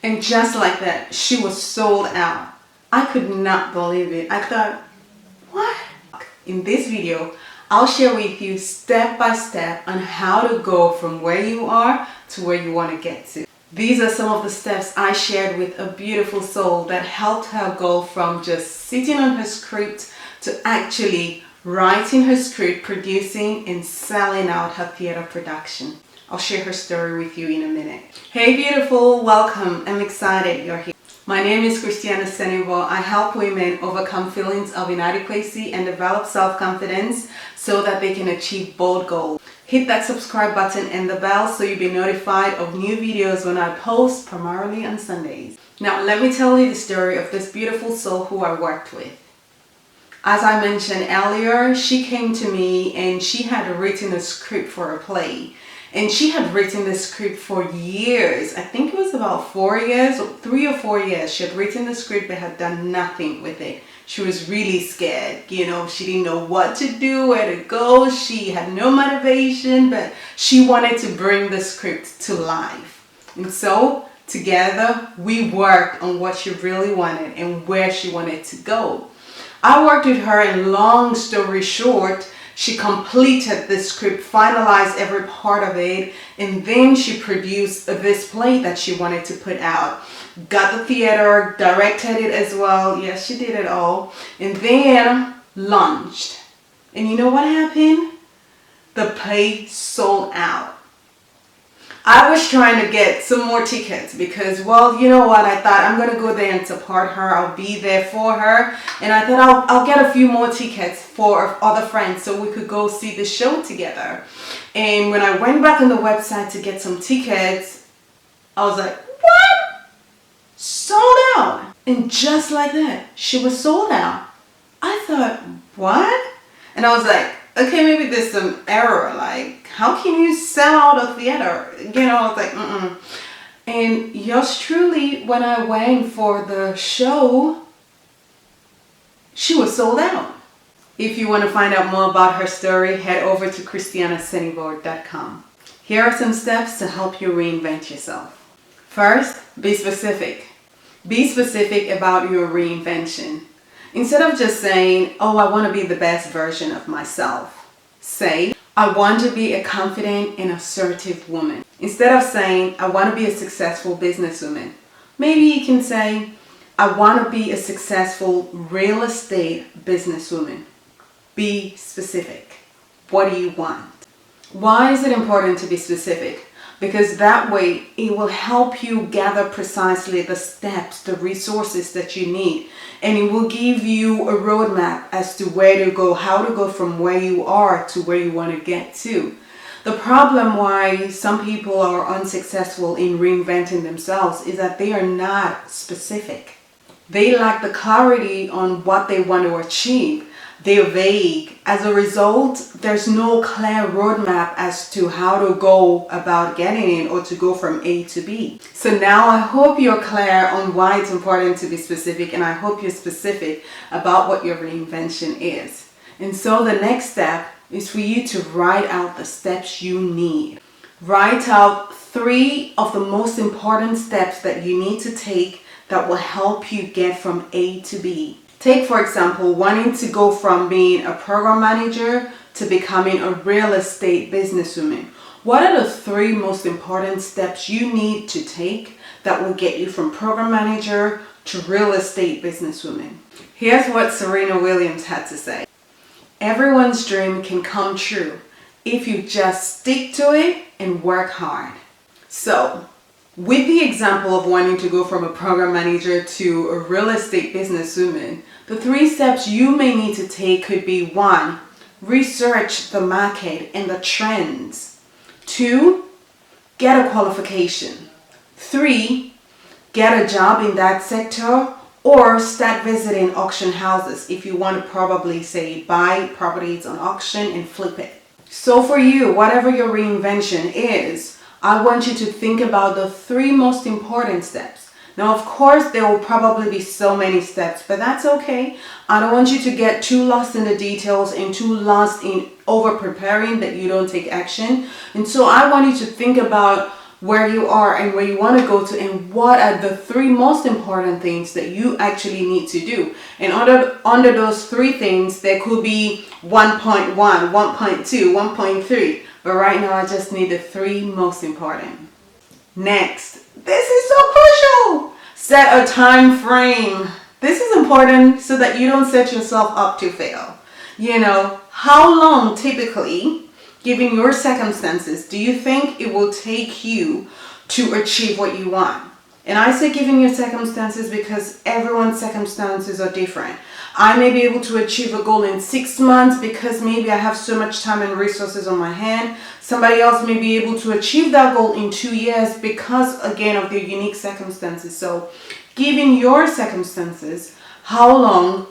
And just like that, she was sold out. I could not believe it. I thought, what? In this video, I'll share with you step by step on how to go from where you are to where you want to get to. These are some of the steps I shared with a beautiful soul that helped her go from just sitting on her script to actually writing her script, producing and selling out her theater production. I'll share her story with you in a minute. Hey beautiful, welcome. I'm excited you're here. My name is Christiana Senivo. I help women overcome feelings of inadequacy and develop self-confidence so that they can achieve bold goals. Hit that subscribe button and the bell so you'll be notified of new videos when I post, primarily on Sundays. Now let me tell you the story of this beautiful soul who I worked with. As I mentioned earlier, she came to me and she had written a script for a play. And she had written the script for years. I think it was about 4 years, 3 or 4 years. She had written the script but had done nothing with it. She was really scared. She didn't know what to do, where to go. She had no motivation, but she wanted to bring the script to life. And so together we worked on what she really wanted and where she wanted to go. I worked with her, and long story short, she completed the script, finalized every part of it, and then she produced this play that she wanted to put out. Got the theater, directed it as well. Yes, she did it all. And then launched. And you know what happened? The play sold out. I was trying to get some more tickets because, well, you know what? I thought I'm going to go there and support her. I'll be there for her. And I thought I'll get a few more tickets for other friends so we could go see the show together. And when I went back on the website to get some tickets, I was like, what? Sold out. And just like that, she was sold out. I thought, what? And I was like, okay, maybe there's some error. Like, how can you sell out a theater? I was like, And yours truly, when I went for the show, she was sold out. If you want to find out more about her story, head over to christianasenivo.com. Here are some steps to help you reinvent yourself. First, be specific. Be specific about your reinvention. Instead of just saying, oh, I want to be the best version of myself, say, I want to be a confident and assertive woman. Instead of saying, I want to be a successful businesswoman, maybe you can say, I want to be a successful real estate businesswoman. Be specific. What do you want? Why is it important to be specific? Because that way it will help you gather precisely the steps, the resources that you need. And it will give you a roadmap as to where to go, how to go from where you are to where you want to get to. The problem why some people are unsuccessful in reinventing themselves is that they are not specific. They lack the clarity on what they want to achieve. They're vague. As a result, there's no clear roadmap as to how to go about getting it or to go from A to B. So now I hope you're clear on why it's important to be specific, and I hope you're specific about what your reinvention is. And so the next step is for you to write out the steps you need. Write out 3 of the most important steps that you need to take that will help you get from A to B. Take, for example, wanting to go from being a program manager to becoming a real estate businesswoman. What are the 3 most important steps you need to take that will get you from program manager to real estate businesswoman? Here's what Serena Williams had to say. Everyone's dream can come true if you just stick to it and work hard. So, with the example of wanting to go from a program manager to a real estate businesswoman, the 3 steps you may need to take could be 1. Research the market and the trends. 2. Get a qualification. 3. Get a job in that sector or start visiting auction houses if you want to probably say buy properties on auction and flip it. So for you, whatever your reinvention is, I want you to think about the 3 most important steps. Now, of course, there will probably be so many steps, but that's okay. I don't want you to get too lost in the details and too lost in over preparing that you don't take action. And so I want you to think about where you are and where you want to go to, and what are the three most important things that you actually need to do. And under those three things, there could be 1.1, 1.2, 1.3, but right now I just need the three most important. Next, this is so crucial. Set a time frame. This is important so that you don't set yourself up to fail. You know, how long typically, given your circumstances, do you think it will take you to achieve what you want? And I say given your circumstances because everyone's circumstances are different. I may be able to achieve a goal in 6 months because maybe I have so much time and resources on my hand. Somebody else may be able to achieve that goal in 2 years because, again, of their unique circumstances. So, given your circumstances, how long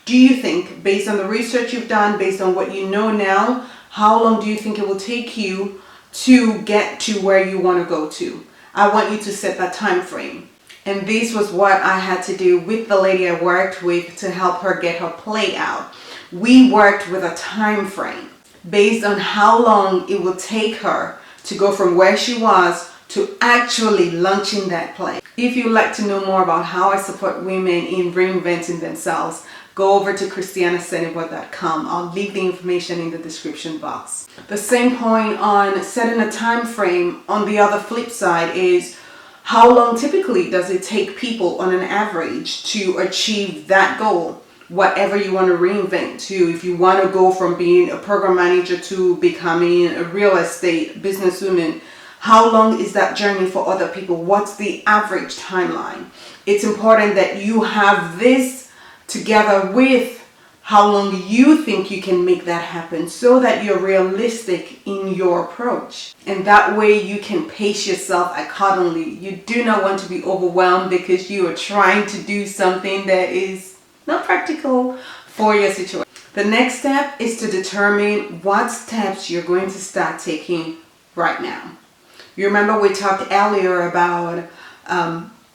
do you think, based on the research you've done, based on what you know now, how long do you think it will take you to get to where you want to go to? I want you to set that time frame. And this was what I had to do with the lady I worked with to help her get her play out. We worked with a time frame based on how long it would take her to go from where she was to actually launching that play. If you'd like to know more about how I support women in reinventing themselves, go over to christianasenibor.com. I'll leave the information in the description box. The same point on setting a time frame on the other flip side is how long typically does it take people on an average to achieve that goal? Whatever you want to reinvent to, if you want to go from being a program manager to becoming a real estate businesswoman, how long is that journey for other people? What's the average timeline? It's important that you have this together with how long you think you can make that happen so that you're realistic in your approach. And that way you can pace yourself accordingly. You do not want to be overwhelmed because you are trying to do something that is not practical for your situation. The next step is to determine what steps you're going to start taking right now. You remember we talked earlier about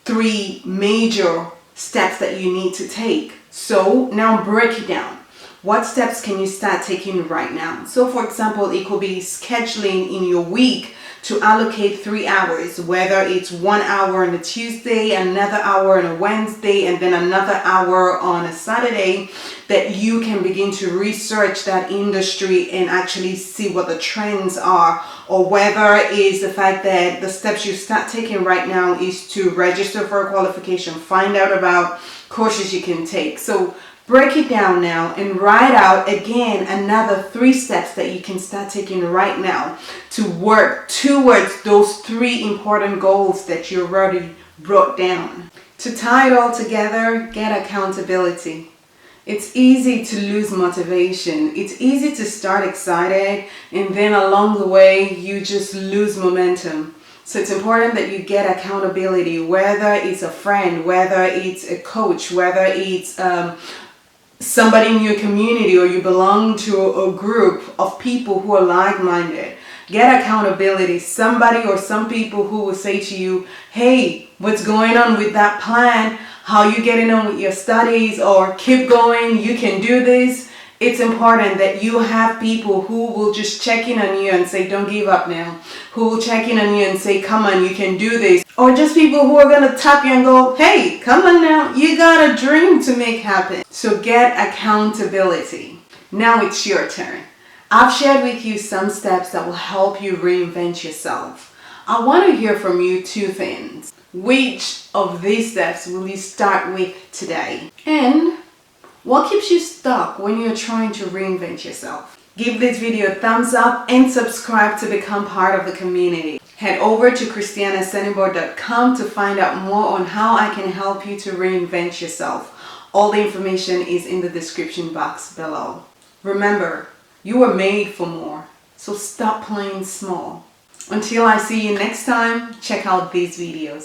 3 major steps that you need to take. So now break it down. What steps can you start taking right now? So for example, it could be scheduling in your week to allocate 3 hours, whether it's 1 hour on a Tuesday, another hour on a Wednesday, and then another hour on a Saturday, that you can begin to research that industry and actually see what the trends are, or whether it is the fact that the steps you start taking right now is to register for a qualification, find out about courses you can take. So break it down now and write out again another 3 steps that you can start taking right now to work towards those 3 important goals that you already wrote down. To tie it all together, get accountability. It's easy to lose motivation. It's easy to start excited and then along the way you just lose momentum. So it's important that you get accountability, whether it's a friend, whether it's a coach, whether it's somebody in your community, or you belong to a group of people who are like-minded. Get accountability. Somebody or some people who will say to you, hey, what's going on with that plan? How you getting on with your studies? Or keep going, you can do this. It's important that you have people who will just check in on you and say, don't give up now. Who will check in on you and say, come on, you can do this. Or just people who are going to tap you and go, hey, come on now, you got a dream to make happen. So get accountability. Now it's your turn. I've shared with you some steps that will help you reinvent yourself. I want to hear from you 2 things. Which of these steps will you start with today? And what keeps you stuck when you're trying to reinvent yourself? Give this video a thumbs up and subscribe to become part of the community. Head over to christianasenibor.com to find out more on how I can help you to reinvent yourself. All the information is in the description box below. Remember, you were made for more, so stop playing small. Until I see you next time, check out these videos.